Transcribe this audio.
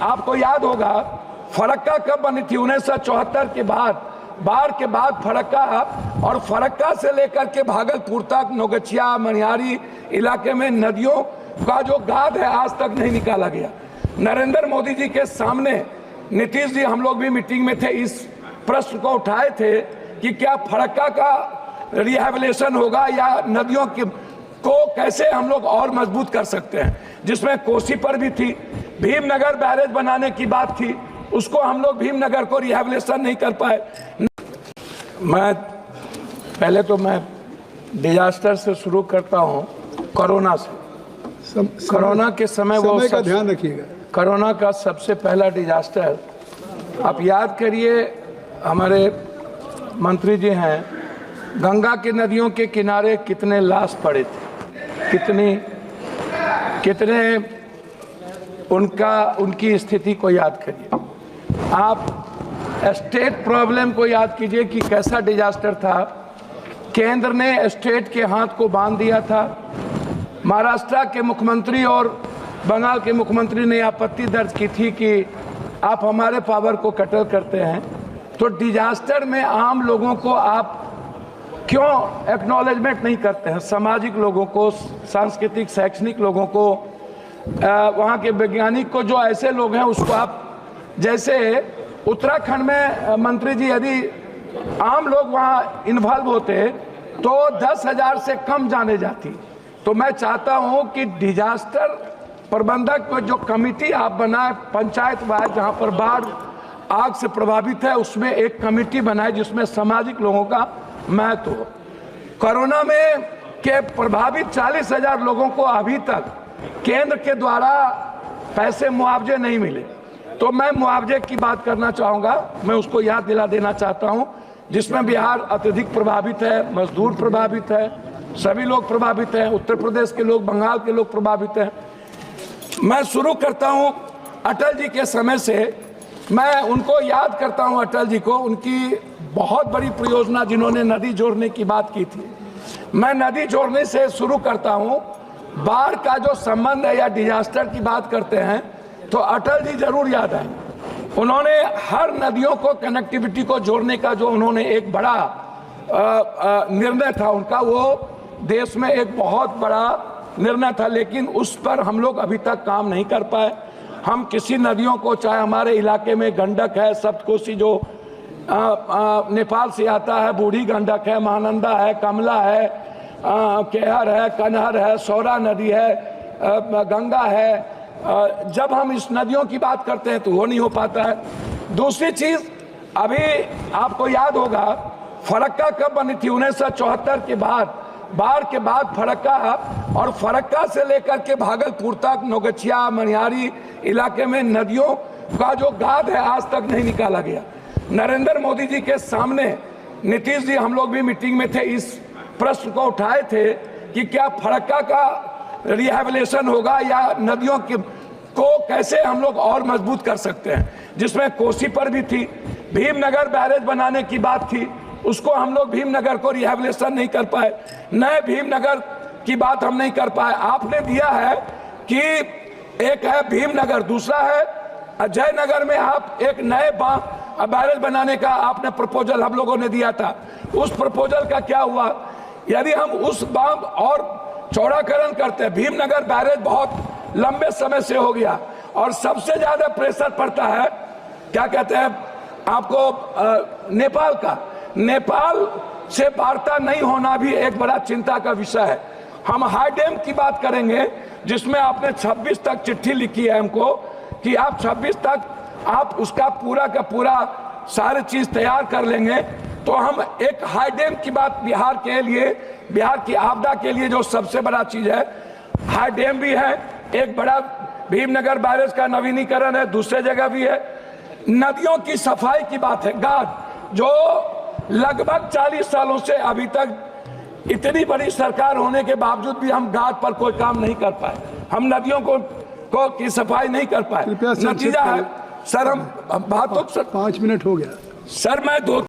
आपको याद होगा फरक्का कब बनी थी? 1974 के बाद, बाढ़ के बाद फरक्का, और फरक्का से लेकर के भागलपुर तक नौगछिया मनिहारी इलाके में नदियों का जो गाद है आज तक नहीं निकाला गया। नरेंद्र मोदी जी के सामने नीतीश जी, हम लोग भी मीटिंग में थे, इस प्रश्न को उठाए थे कि क्या फरक्का का रिहैबिलिटेशन होगा या नदियों को कैसे हम लोग और मजबूत कर सकते हैं, जिसमें कोसी पर भी थी, भीमनगर बैरेज बनाने की बात थी, उसको हम लोग भीमनगर को रिहैबिलिटेशन नहीं कर पाए। मैं डिजास्टर से शुरू करता हूं, कोरोना से। कोरोना के समय वो का ध्यान रखिएगा। कोरोना का सबसे पहला डिजास्टर, आप याद करिए, हमारे मंत्री जी हैं, गंगा की नदियों के किनारे कितने लाश पड़े थे, कितने उनकी स्थिति को याद करिए। आप स्टेट प्रॉब्लम को याद कीजिए कि कैसा डिजास्टर था। केंद्र ने स्टेट के हाथ को बांध दिया था। महाराष्ट्र के मुख्यमंत्री और बंगाल के मुख्यमंत्री ने आपत्ति दर्ज की थी कि आप हमारे पावर को कटल करते हैं। तो डिजास्टर में आम लोगों को आप क्यों एक्नॉलेजमेंट नहीं करते हैं? सामाजिक लोगों को, सांस्कृतिक शैक्षणिक लोगों को, वहाँ के वैज्ञानिक को, जो ऐसे लोग हैं उसको आप, जैसे उत्तराखंड में मंत्री जी, यदि आम लोग वहाँ इन्वॉल्व होते तो 10,000 से कम जाने जाती। तो मैं चाहता हूँ कि डिजास्टर प्रबंधक को जो कमेटी आप बनाए, पंचायत वाइज, जहाँ पर बाढ़ आग से प्रभावित है, उसमें एक कमेटी बनाए जिसमें सामाजिक लोगों का महत्व हो। कोरोना में के प्रभावित 40,000 लोगों को अभी तक केंद्र के द्वारा पैसे मुआवजे नहीं मिले। तो मैं मुआवजे की बात करना चाहूँगा, मैं उसको याद दिला देना चाहता हूँ, जिसमें बिहार अत्यधिक प्रभावित है, मजदूर प्रभावित है, सभी लोग प्रभावित हैं, उत्तर प्रदेश के लोग, बंगाल के लोग प्रभावित हैं। मैं शुरू करता हूँ अटल जी के समय से। मैं उनको याद करता हूँ, अटल जी को, उनकी बहुत बड़ी परियोजना जिन्होंने नदी जोड़ने की बात की थी। मैं नदी जोड़ने से शुरू करता हूँ। बाढ़ का जो संबंध है या डिजास्टर की बात करते हैं तो अटल जी जरूर याद आए। उन्होंने हर नदियों को, कनेक्टिविटी को जोड़ने का जो उन्होंने एक बड़ा निर्णय था उनका, वो देश में एक बहुत बड़ा निर्णय था, लेकिन उस पर हम लोग अभी तक काम नहीं कर पाए। हम किसी नदियों को, चाहे हमारे इलाके में गंडक है, सप्तकोशी जो नेपाल से आता है, बूढ़ी गंडक है, महानंदा है, कमला है, केहर है, कनहर है, सौरा नदी है, गंगा है, जब हम इस नदियों की बात करते हैं तो वो नहीं हो पाता है। दूसरी चीज, अभी आपको याद होगा फरक्का कब बनी थी? 1974 के बाद, बाढ़ के बाद फरक्का, और फरक्का से लेकर के भागलपुर तक नौगछिया मनिहारी इलाके में नदियों का जो गाद है आज तक नहीं निकाला गया। नरेंद्र मोदी जी के सामने नीतीश जी, हम लोग भी मीटिंग में थे, इस प्रश्न को उठाए थे कि क्या फरक्का का रिहैबिलिटेशन होगा या नदियों को कैसे हम लोग और मजबूत कर सकते हैं, जिसमें कोसी पर भी थी, भीमनगर बैरेज बनाने की बात थी, उसको हम लोग भीमनगर को रिहैबिलिटेशन नहीं कर पाए। नए भीमनगर की बात हम नहीं कर पाए। आपने दिया है कि एक है भीमनगर, दूसरा है जयनगर में आप एक नए बैरेज बनाने का आपने प्रपोजल हम लोगों ने दिया था। उस प्रपोजल का क्या हुआ? यदि हम उस बांध और चौड़ाकरण करते हैं, भीमनगर बैरेज बहुत लंबे समय से हो गया और सबसे ज्यादा प्रेशर पड़ता है, क्या कहते हैं आपको, नेपाल का। नेपाल से वार्ता नहीं होना भी एक बड़ा चिंता का विषय है। हम हाई डैम की बात करेंगे, जिसमें आपने 26 तक चिट्ठी लिखी है हमको कि आप 26 तक आप उसका पूरा का पूरा सारी चीज तैयार कर लेंगे, तो हम एक हाई डैम की बात बिहार के लिए, बिहार की आपदा के लिए जो सबसे बड़ा चीज है, हाई डैम भी है, एक बड़ा भीमनगर बैरेज का नवीनीकरण है, दूसरे जगह भी है। नदियों की सफाई की बात है, गाद, जो लगभग 40 सालों से अभी तक इतनी बड़ी सरकार होने के बावजूद भी हम गाद पर कोई काम नहीं कर पाए, हम नदियों को की सफाई नहीं कर पाए। नतीजा है सर, हम बात तो 5 मिनट हो गया सर, मैं दो